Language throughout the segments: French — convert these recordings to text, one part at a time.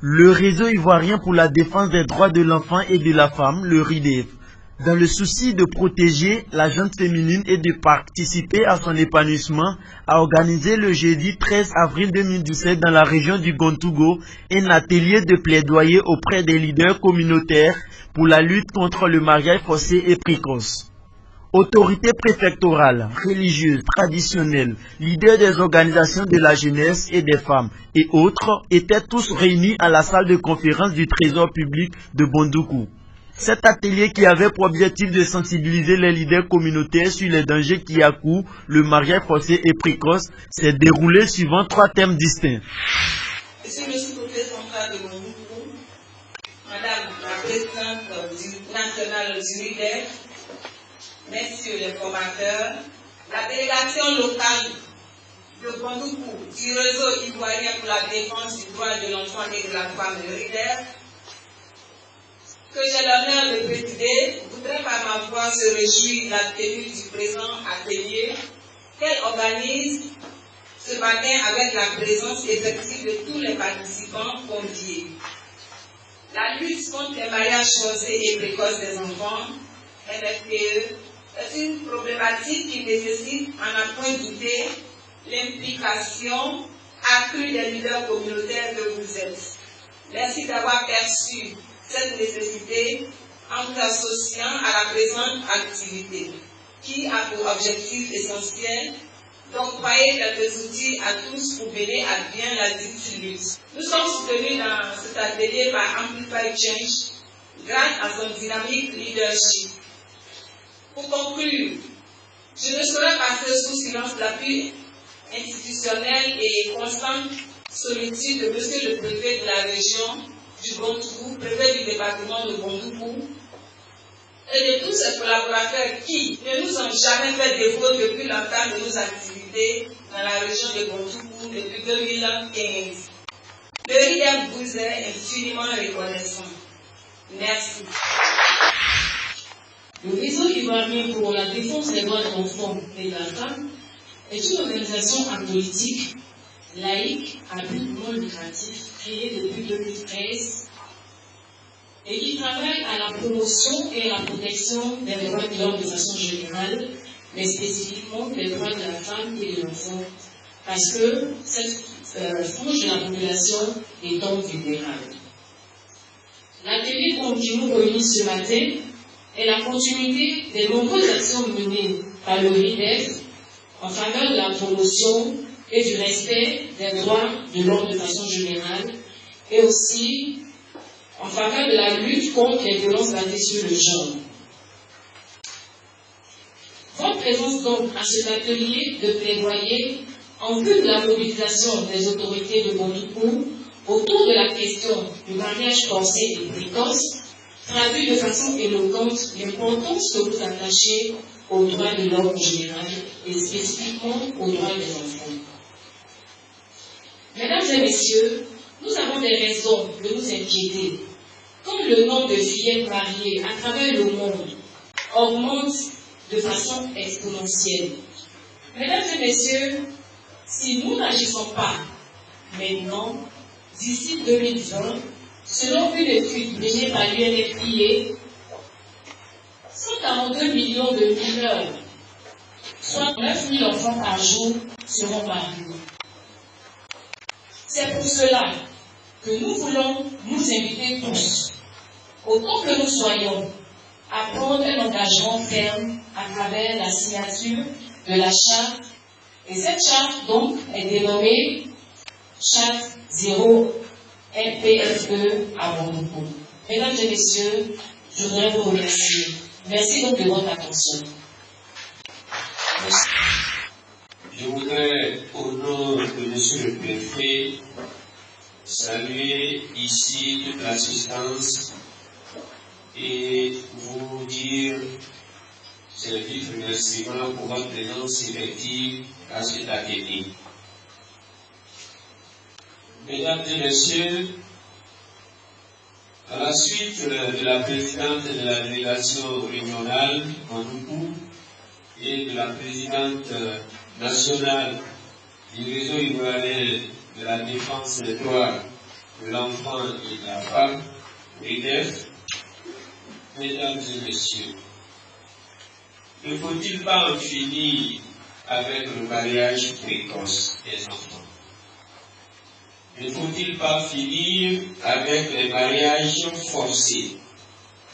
Le réseau ivoirien pour la défense des droits de l'enfant et de la femme, le RIDEF, dans le souci de protéger la jeune féminine et de participer à son épanouissement, a organisé le jeudi 13 avril 2017 dans la région du Gontougo un atelier de plaidoyer auprès des leaders communautaires pour la lutte contre le mariage forcé et précoce. Autorités préfectorales, religieuses, traditionnelles, leaders des organisations de la jeunesse et des femmes et autres étaient tous réunis à la salle de conférence du Trésor public de Bondoukou. Cet atelier qui avait pour objectif de sensibiliser les leaders communautaires sur les dangers qui accourent le mariage forcé et précoce s'est déroulé suivant 3 thèmes distincts. Monsieur le sous-préfet central de Bondoukou, Madame la présidente nationale du RIDEF, Messieurs les formateurs, la délégation locale de Bondoukou du réseau ivoirien pour la défense du droit de l'enfant et de la femme, le RIDEF, que j'ai l'honneur de présider, voudrais par ma voix se réjouir de la tenue du présent atelier qu'elle organise ce matin avec la présence effective de tous les participants conviés. La lutte contre les mariages forcés et précoces des enfants, MFPE, est une problématique qui nécessite, à n'en point douter, l'implication accrue des leaders communautaires que vous êtes. Merci d'avoir perçu cette nécessité en vous associant à la présente activité, qui a pour objectif essentiel d'octroyer quelques outils à tous pour mener à bien la dite lutte. Nous sommes soutenus dans cet atelier par Amplify Change grâce à son dynamique leadership. Pour conclure, je ne saurais passer sous silence l'appui institutionnel et constante solitude de Monsieur le préfet de la région du Gontougo, préfet du département de Bondoukou, et de tous ces collaborateurs qui ne nous ont jamais fait défaut depuis l'entame de nos activités dans la région de Bondoukou depuis 2015. Le RIDEF vous est infiniment reconnaissant. Merci. Le réseau ivoirien pour la défense des droits de l'enfant et de la femme est une organisation apolitique, laïque, à but non lucratif, créée depuis 2013 et qui travaille à la promotion et à la protection des droits de l'homme de façon générale, mais spécifiquement des droits de la femme et de l'enfant, parce que cette frange de la population est donc vulnérable. L'atelier qui nous réunit ce matin est la continuité des nombreuses actions menées par le RIDEF en faveur de la promotion et du respect des droits de l'homme de façon générale et aussi en faveur de la lutte contre les violences basées sur le genre. Votre présence donc à cet atelier de plaidoyer en vue de la mobilisation des autorités de Bondoukou autour de la question du mariage forcé et précoce traduit de façon éloquente l'importance que vous attachez aux droits de l'homme en général et spécifiquement aux droits des enfants. Mesdames et messieurs, nous avons des raisons de nous inquiéter. Comme le nombre de fillettes mariées à travers le monde augmente de façon exponentielle. Mesdames et messieurs, si nous n'agissons pas maintenant, d'ici 2020, selon une étude menée par l'UNFPA, 142 millions de mineurs, soit 9 000 enfants par jour, seront mariés. C'est pour cela que nous voulons nous inviter tous, autant que nous soyons, à prendre un engagement ferme à travers la signature de la charte. Et cette charte, donc, est dénommée Charte 0 MPFE à Bondoukou. Mesdames et messieurs, je voudrais vous remercier. Merci donc de votre attention. Merci. Je voudrais, au nom de Monsieur le Préfet, saluer ici toute l'assistance et vous dire ces vifs remerciements pour votre présence effective à cet atelier. Mesdames et messieurs, à la suite de la présidente de la délégation régionale, Bondoukou, et de la présidente nationale du réseau ivoirien de la défense des droits de l'enfant et de la femme, l'IDEF. Mesdames et messieurs, ne faut-il pas en finir avec le mariage précoce des enfants? Ne faut-il pas finir avec les mariages forcés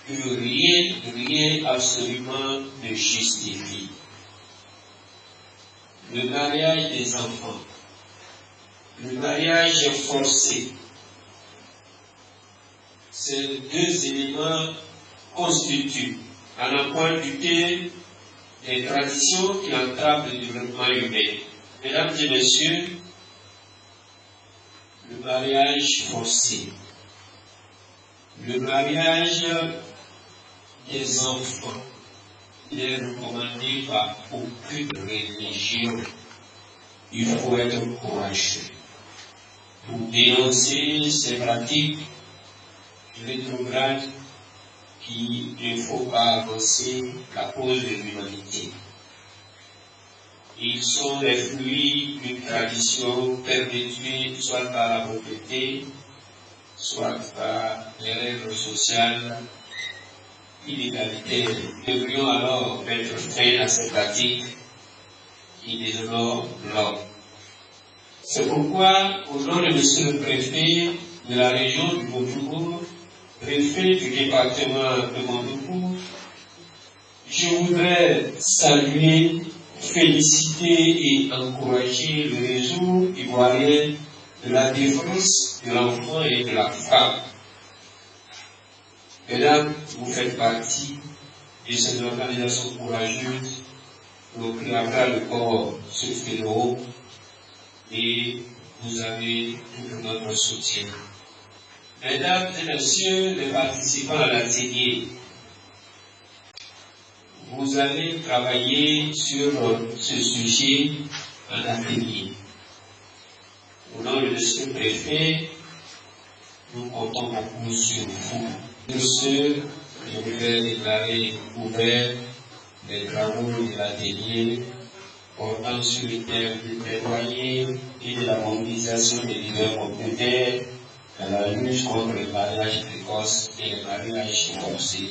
que rien absolument ne justifie? Le mariage des enfants, le mariage forcé, ces deux éléments constituent, à n'en point douter, des traditions qui entravent le développement humain. Mesdames et messieurs, le mariage forcé, le mariage des enfants n'est recommandé par aucune religion. Il faut être courageux pour dénoncer ces pratiques rétrogrades qui ne faut pas avancer la cause de l'humanité. Ils sont les fruits d'une tradition perpétuée soit par la propriété, soit par les règles sociales inégalitaires. Nous devrions alors mettre fin à ces pratiques qui déshonorent l'homme. C'est pourquoi, au nom de monsieur le préfet de la région du Mondoukou, préfet du département de Mondoukou, je voudrais saluer, féliciter et encourager le réseau ivoirien de la défense de l'enfant et de la femme. Mesdames, vous faites partie de cette organisation courageuse pour qui à le corps ce fléau et vous avez tout notre soutien. Mesdames et messieurs les participants à l'atelier, vous allez travailler sur ce sujet en atelier. Au nom de monsieur le préfet, nous comptons beaucoup sur vous. Sur ce, je voudrais déclarer ouvert les travaux de l'atelier portant sur le thème du plaidoyer et de la mobilisation des leaders communautaires dans la lutte contre le mariage précoce et le mariage forcé.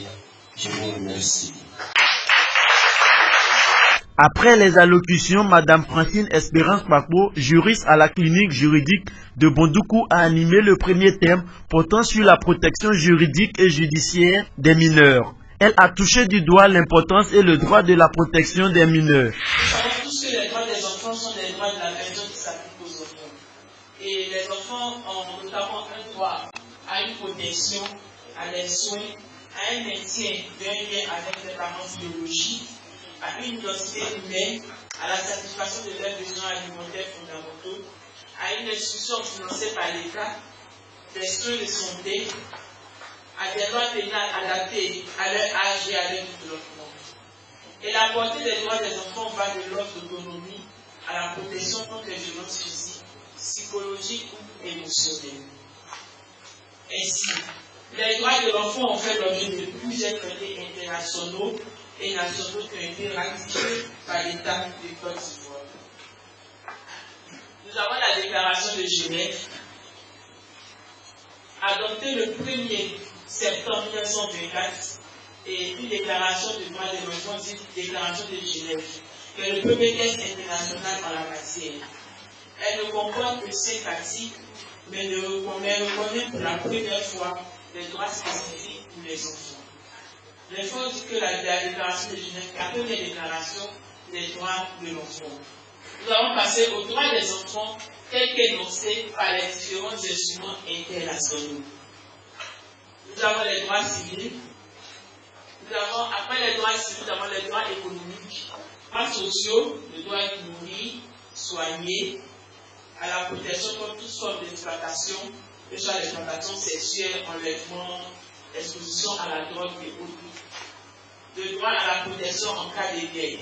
Je vous remercie. Après les allocutions, Madame Francine Espérance Bakbo, juriste à la clinique juridique de Bondoukou, a animé le premier thème portant sur la protection juridique et judiciaire des mineurs. Elle a touché du doigt l'importance et le droit de la protection des mineurs. Nous savons tous que les droits des enfants sont des droits de la personne qui s'appliquent aux enfants. Et les enfants ont notamment un droit à une protection, à des soins, à un maintien d'un lien avec les parents biologiques, à une identité humaine, à la satisfaction de leurs besoins alimentaires fondamentaux, à une instruction financée par l'État, des soins de santé, à des lois pénales adaptées à leur âge et à leur développement. Et la portée des droits des enfants va de l'ordre d'autonomie à la protection contre les violences physiques, psychologiques ou émotionnelles. Ainsi, les droits de l'enfant ont fait l'objet de plusieurs traités internationaux et nationaux qui ont été ratifiés par l'État de Côte d'Ivoire. Nous avons la déclaration de Genève, adoptée le 1er septembre 1924, et une déclaration de droits de l'enfant, dite déclaration de Genève, qui est le premier texte international en la matière. Elle ne comporte que 5 articles, mais reconnaît pour la première fois les droits spécifiques pour les enfants. L'effort dit que la déclaration de Genève est la première déclaration des droits de l'enfant. Nous allons passer aux droits des enfants tels qu'énoncés par les différents instruments internationaux. Nous avons les droits civils. Après les droits civils, nous avons les droits économiques, droits sociaux, le droit de nourrir, soigner, à la protection contre toute forme d'exploitation, que ce soit l'exploitation sexuelle, enlèvement, exposition à la drogue et autres. Le droit à la protection en cas de guerre.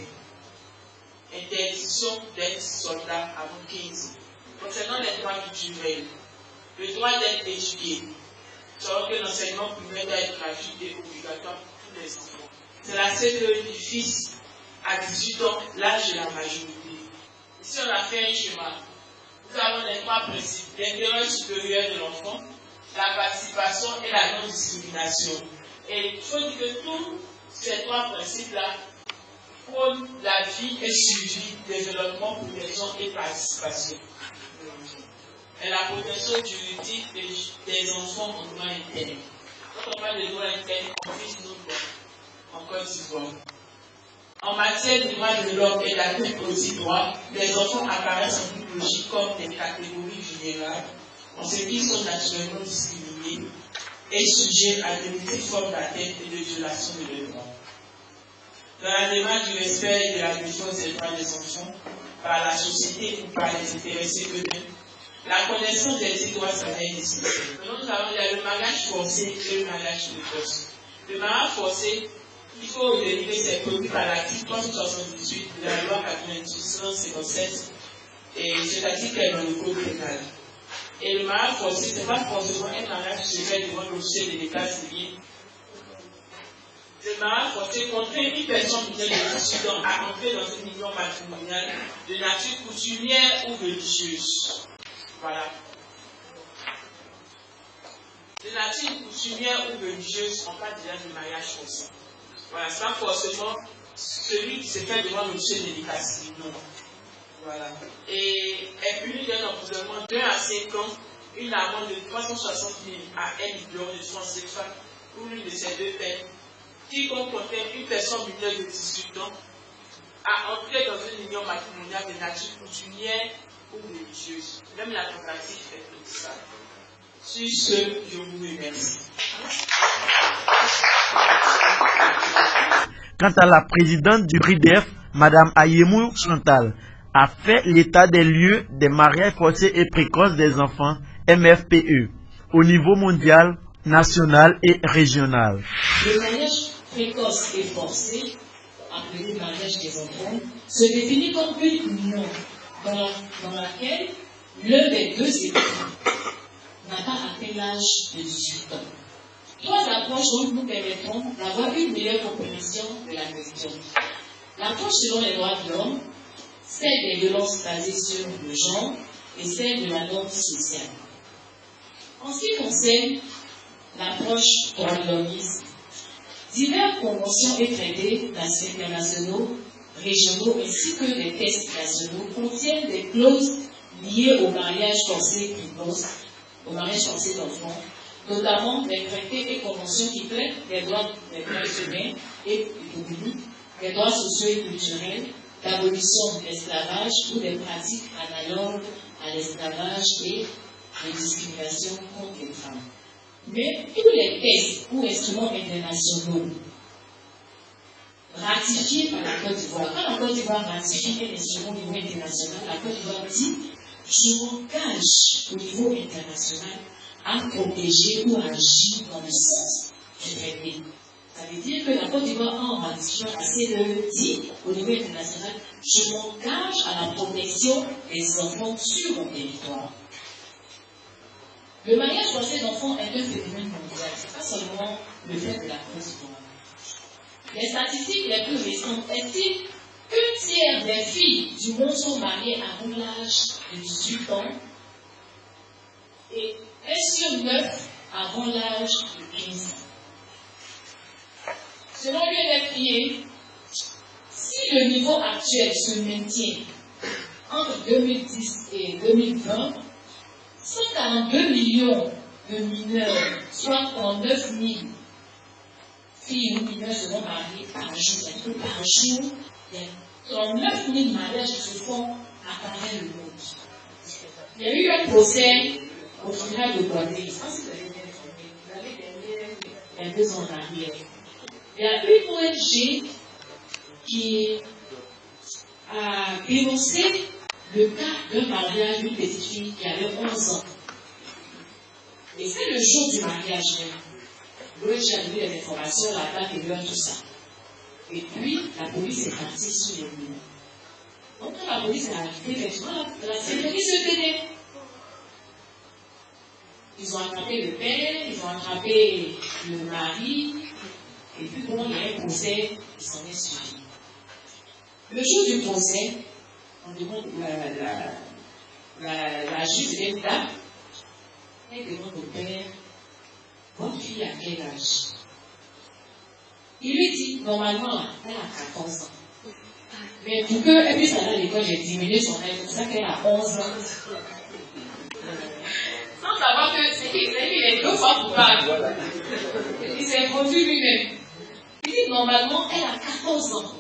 Interdiction d'être soldat avant 15 ans. Concernant les droits culturels, le droit d'être étudié. Savoir que l'enseignement primaire doit être gratuit et obligatoire pour tous les enfants. C'est la seule du fils à 18 ans, l'âge de la majorité. Ici, on a fait un schéma. Nous avons les trois principes. L'intérêt supérieur de l'enfant, la participation et la non-discrimination. Et il faut dire que tous ces trois principes-là prônent la vie et suivi, développement, protection et participation. Et la protection juridique des enfants en droit interne. Quand on parle de droit interne, on vise nos droits en Côte d'Ivoire. En matière de droits de l'homme et d'accès aux droits, les enfants apparaissent en toute logique comme des catégories vulnérables, en ce qu'ils sont naturellement discriminés et sujets à de multiples formes d'atteinte et de violation de leurs droits. Dans la démarche du respect et de la défense des droits des enfants, par la société ou par les intéressés eux-mêmes, la connaissance des droits s'avère nécessaire. Maintenant, nous avons le mariage forcé et le mariage précoce. Le mariage forcé, il faut dériver ses produits par l'article 378 de la loi 98-157 et cet article est dans le code pénal. Et le mariage forcé, ce n'est pas forcément un mariage qui se fait devant l'officier de l'état civil. Le mariage forcé contraint une personne mineure de 18 ans à entrer dans une union matrimoniale de nature coutumière ou religieuse. Voilà. De nature coutumière ou religieuse, on parle déjà de mariage forcé. Voilà, c'est pas forcément celui qui se fait devant l'officier de l'état civil. Non. Voilà. Et est puni d'un emprisonnement d'1 à 5 ans, une amende de 360 000 à 1 million de francs CFA pour l'une de ces deux peines, qui contraint une personne mineure de 18 ans à entrer dans une union matrimoniale de nature coutumière ou religieuse. Même la tentative est comme ça. Sur ce, je vous remercie. Quant à la présidente du RIDEF, Mme Ayemou Chantal, a fait l'état des lieux des mariages forcés et précoces des enfants, MFPE, au niveau mondial, national et régional. Le mariage précoce et forcé, appelé mariage des enfants, se définit comme une union dans laquelle l'un des deux époux n'a pas atteint l'âge de 18 ans. Trois approches nous permettront d'avoir une meilleure compréhension de la question. L'approche selon les droits de l'homme, celle des violences basées sur le genre et celle de la norme sociale. En ce qui concerne l'approche droit de l'homme, diverses conventions et traités internationaux, régionaux ainsi que des textes nationaux contiennent des clauses liées au mariage forcé précoce, au mariage forcé d'enfants, notamment des traités et conventions qui plaident des droits humains et économiques, des droits sociaux et culturels, d'abolition de l'esclavage ou des pratiques analogues à l'esclavage et de discrimination contre les femmes. Mais tous les textes ou instruments internationaux ratifiés par la Côte d'Ivoire, quand la Côte d'Ivoire ratifie un instrument au niveau international, la Côte d'Ivoire dit « je m'engage au niveau international à protéger ou à agir dans le sens du traité ». Ça veut dire que la Côte d'Ivoire, en ratifiant assez de dit au niveau international, je m'engage à la protection des enfants sur mon territoire. Le mariage forcé d'enfants est un phénomène mondial, ce n'est pas seulement le fait de la Côte d'Ivoire. Les statistiques les plus récentes estiment qu'un tiers des filles du monde sont mariées avant l'âge de 18 ans et 1 sur 9 avant l'âge de 15 ans. Selon l'UNFPA, si le niveau actuel se maintient entre 2010 et 2020, 142 millions de mineurs, soit 39 000 filles ou mineurs seront mariées par jour. C'est-à-dire que par jour, il y a 39 000 mariages qui se font à travers le monde. Il y a eu un procès au tribunal de Guadeloupe. Je pense que vous avez bien informé. Il y a 2 ans en arrière. Il y a une ONG qui a dénoncé le cas d'un mariage d'une petite fille qui avait 11 ans. Et c'est le jour du mariage même. L'ONG a donné les informations, la date et l'heure, tout ça. Et puis, la police est partie sur les lieux. Donc, quand la police est arrivée, effectivement, la cérémonie se tenait. Ils ont attrapé le père, ils ont attrapé le mari, et puis bon, il y a un procès qui s'en est suivi. Le jour du procès, on demande la juge vient là, elle demande au père à quel âge? Il lui dit, normalement, elle a 14 ans. Mais pour qu'elle puisse aller à l'école, j'ai diminué son âge, c'est pour ça qu'elle a 11 ans. Sans savoir que c'est qu'il est 2 fois coupable. Il s'est produit lui-même. Il dit, normalement, elle a 14 ans.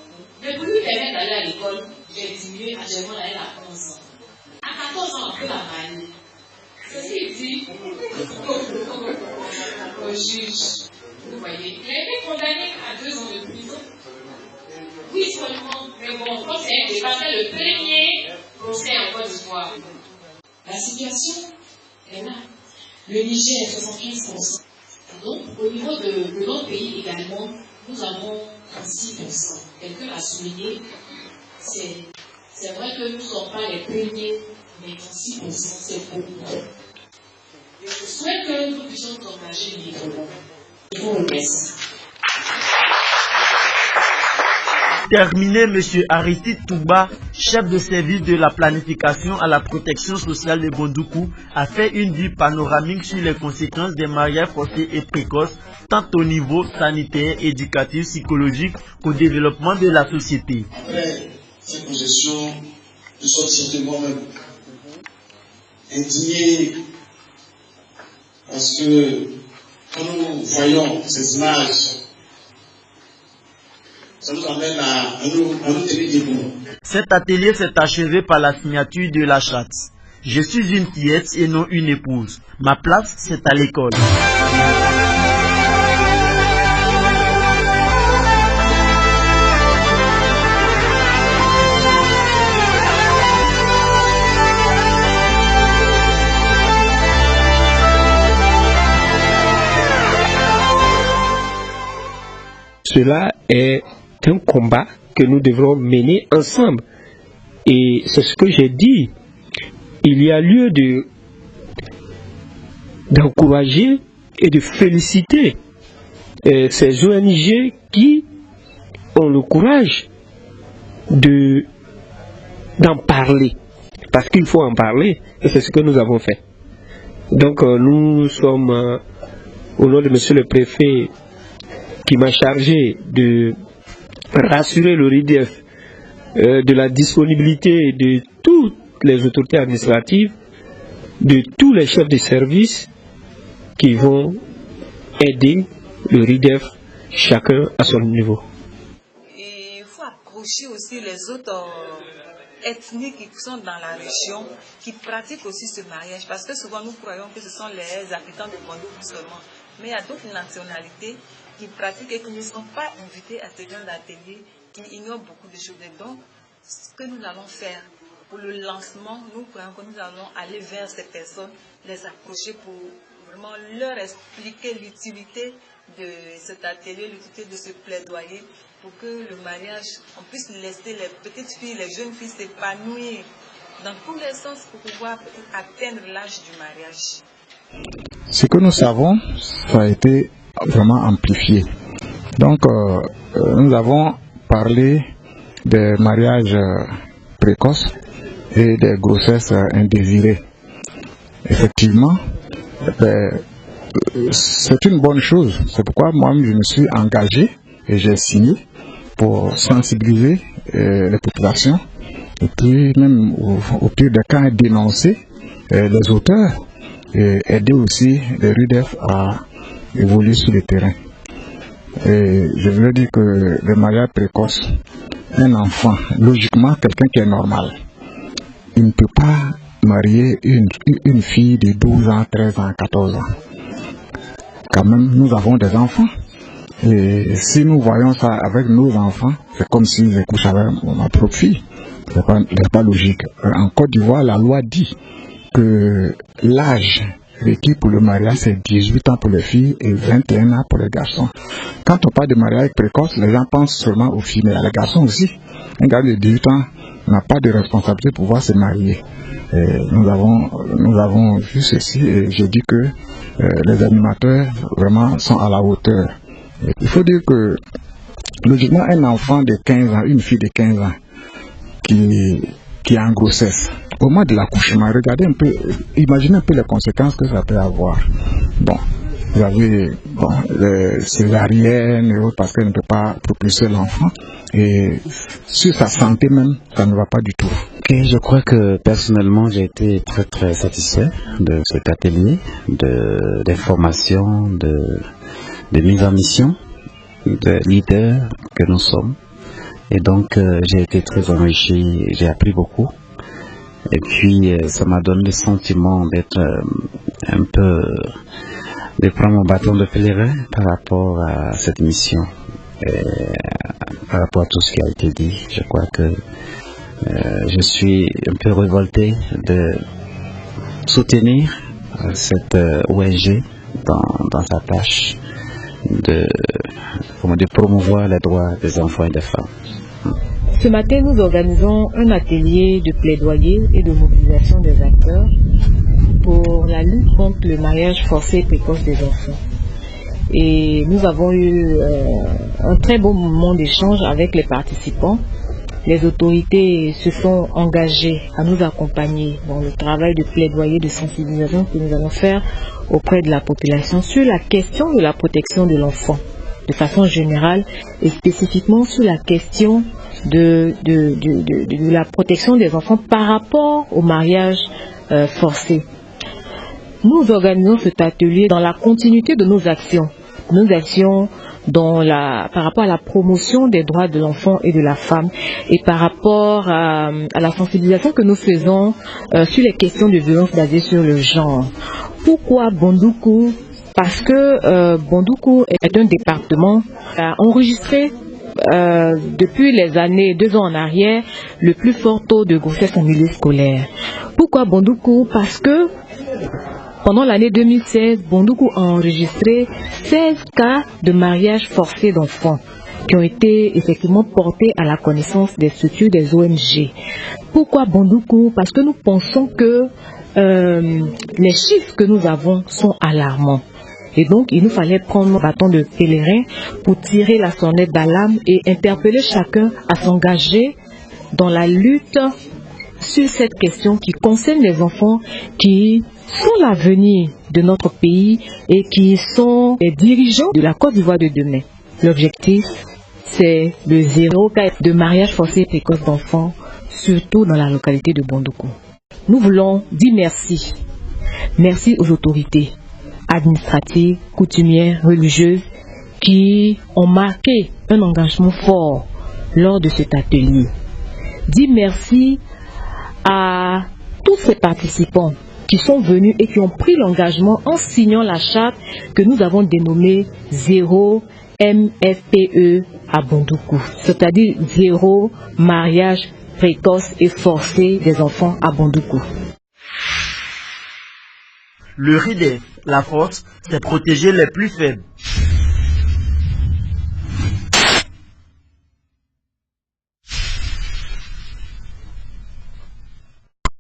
Mais pour lui permettre d'aller à l'école, j'ai diminué actuellement, elle a 11 ans. À 14 ans, on peut la marier. Ceci il dit au juge. Vous voyez, il a été condamné à 2 ans de prison. Oui, seulement, mais bon, comme c'est un débat, c'est le premier procès en Côte d'Ivoire. La situation est là. Le Niger est 75%. Donc, au niveau de notre pays également, nous avons 36%. Quelqu'un l'a souligné, c'est vrai que nous ne sommes pas les premiers, mais 36%, c'est beaucoup. Je souhaite que nous puissions nous engager librement. Je vous remercie. Terminé, M. Aristide Touba, chef de service de la planification à la protection sociale de Bondoukou, a fait une vue panoramique sur les conséquences des mariages forcés et précoces, tant au niveau sanitaire, éducatif, psychologique qu'au développement de la société. Après cette projection, je sortir de moi-même, indigné, parce que quand nous voyons ces images, ça nous amène à nous tenir debout. Cet atelier s'est achevé par la signature de la charte. Je suis une fillette et non une épouse. Ma place, c'est à l'école. Cela est un combat que nous devrons mener ensemble. Et c'est ce que j'ai dit. Il y a lieu d'encourager et de féliciter ces ONG qui ont le courage d'en parler. Parce qu'il faut en parler, et c'est ce que nous avons fait. Donc nous sommes, au nom de monsieur le préfet, qui m'a chargé de rassurer le RIDEF de la disponibilité de toutes les autorités administratives, de tous les chefs de service qui vont aider le RIDEF, chacun à son niveau. Et il faut approcher aussi les autres ethnies qui sont dans la région, qui pratiquent aussi ce mariage, parce que souvent nous croyons que ce sont les habitants de Bondoukou seulement, mais il y a d'autres nationalités qui pratiquent et qui ne sont pas invités à ce genre d'atelier, qui ignorent beaucoup de choses. Donc, ce que nous allons faire pour le lancement, nous croyons que nous allons aller vers ces personnes, les approcher pour vraiment leur expliquer l'utilité de cet atelier, l'utilité de ce plaidoyer, pour que le mariage, on puisse laisser les petites filles, les jeunes filles s'épanouir dans tous les sens pour pouvoir atteindre l'âge du mariage. Ce que nous savons, ça a été vraiment amplifié. Donc, nous avons parlé des mariages précoces et des grossesses indésirées. Effectivement, c'est une bonne chose. C'est pourquoi moi, je me suis engagé et j'ai signé pour sensibiliser les populations et puis même au pire des cas dénoncer les auteurs et aider aussi les RIDEF à évoluer sur le terrain. Et je veux dire que le mariage précoce, un enfant, logiquement quelqu'un qui est normal, il ne peut pas marier une fille de 12 ans, 13 ans, 14 ans. Quand même, nous avons des enfants. Et si nous voyons ça avec nos enfants, c'est comme si je couche avec ma propre fille. C'est pas logique. En Côte d'Ivoire, la loi dit que l'âge requis pour le mariage, c'est 18 ans pour les filles et 21 ans pour les garçons. Quand on parle de mariage précoce, les gens pensent seulement aux filles, mais les garçons aussi. Un gars de 18 ans n'a pas de responsabilité pour pouvoir se marier. Et nous avons vu ceci et je dis que les animateurs vraiment sont à la hauteur. Et il faut dire que logiquement un enfant de 15 ans, une fille de 15 ans qui est en grossesse, au moment de l'accouchement, regardez un peu, imaginez un peu les conséquences que ça peut avoir. Bon, vous avez césarienne et autres parce qu'elle ne peut pas propulser l'enfant. Et sur sa santé même, ça ne va pas du tout. Et je crois que personnellement, j'ai été très très satisfait de cet atelier, d'information, de mise en mission, de leader que nous sommes. Et donc, j'ai été très enrichi, j'ai appris beaucoup. Et puis, ça m'a donné le sentiment d'être un peu, de prendre mon bâton de pèlerin par rapport à cette mission. Et par rapport à tout ce qui a été dit, je crois que je suis un peu révolté de soutenir cette ONG dans sa tâche de promouvoir les droits des enfants et des femmes. Ce matin, nous organisons un atelier de plaidoyer et de mobilisation des acteurs pour la lutte contre le mariage forcé et précoce des enfants. Et nous avons eu un très beau moment d'échange avec les participants. Les autorités se sont engagées à nous accompagner dans le travail de plaidoyer, de sensibilisation que nous allons faire auprès de la population sur la question de la protection de l'enfant, de façon générale, et spécifiquement sur la question de la protection des enfants par rapport au mariage forcé. Nous organisons cet atelier dans la continuité de nos actions. Nos actions par rapport à la promotion des droits de l'enfant et de la femme et par rapport à la sensibilisation que nous faisons sur les questions de violence basées sur le genre. Pourquoi Bondoukou? Parce que Bondoukou est un département enregistré depuis les années 2 ans en arrière le plus fort taux de grossesse en milieu scolaire. Pourquoi Bondoukou? Parce que pendant l'année 2016, Bondoukou a enregistré 16 cas de mariage forcé d'enfants qui ont été effectivement portés à la connaissance des structures des ONG. Pourquoi Bondoukou? Parce que nous pensons que les chiffres que nous avons sont alarmants. Et donc, il nous fallait prendre un bâton de pèlerin pour tirer la sonnette d'alarme et interpeller chacun à s'engager dans la lutte sur cette question qui concerne les enfants qui sont l'avenir de notre pays et qui sont les dirigeants de la Côte d'Ivoire de demain. L'objectif, c'est le 0 cas de mariage forcé et précoce d'enfants, surtout dans la localité de Bondoukou. Nous voulons dire merci. Merci aux autorités administratives, coutumières, religieuses qui ont marqué un engagement fort lors de cet atelier. Dire merci à tous ces participants qui sont venus et qui ont pris l'engagement en signant la charte que nous avons dénommée 0 MFPE à Bondoukou, c'est-à-dire 0 mariage précoce et forcé des enfants à Bondoukou. Le RIDEF, la force, c'est protéger les plus faibles.